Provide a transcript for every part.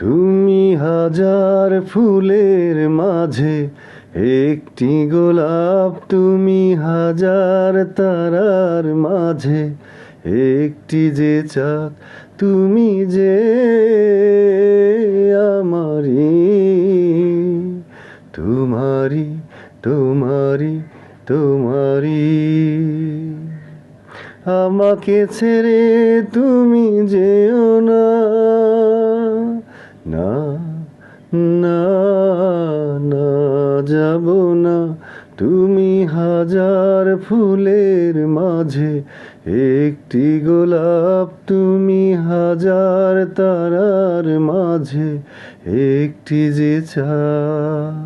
তুমি হাজার ফুলের মাঝে একটি গোলাপ, তুমি হাজার তারার মাঝে একটি যে চাঁদ, তুমি যে আমারি, তোমারি তোমারি তোমারি। আমাকে ছেড়ে তুমি যেও না, না না না, যাব না। তুমি হাজার ফুলের মাঝে একটি গোলাপ, তুমি হাজার তারার মাঝে একটি যে চাঁদ।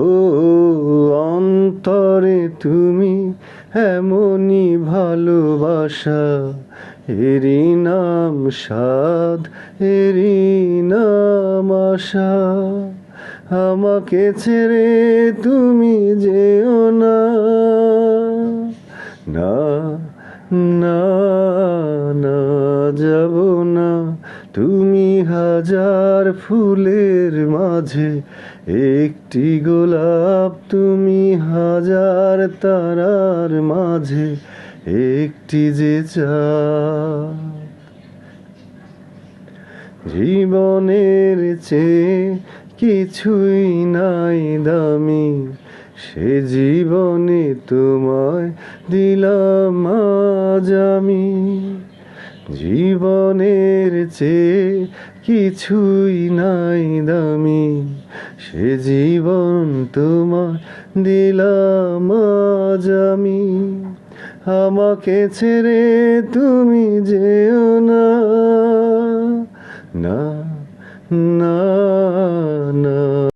ও অন্তরে তুমি এমনই ভালোবাসা, এরই নাম সাধ, এরই নাম আশা। আমাকে ছেড়ে তুমি যেও না, না না না, যাব না। তুমি হাজার ফুলের মাঝে একটি গোলাপ, তুমি হাজার তারার মাঝে একটি যে চাঁদ। জীবনের চেয়ে কিছুই নাই দামি, সে জীবনে তোমায় দিলাম আজ আমি। জীবনের চেয়ে কিছুই নাই দামি, সে জীবন তোমায় দিলাম আজ আমি। আমাকে ছেড়ে তুমি যেও না, না না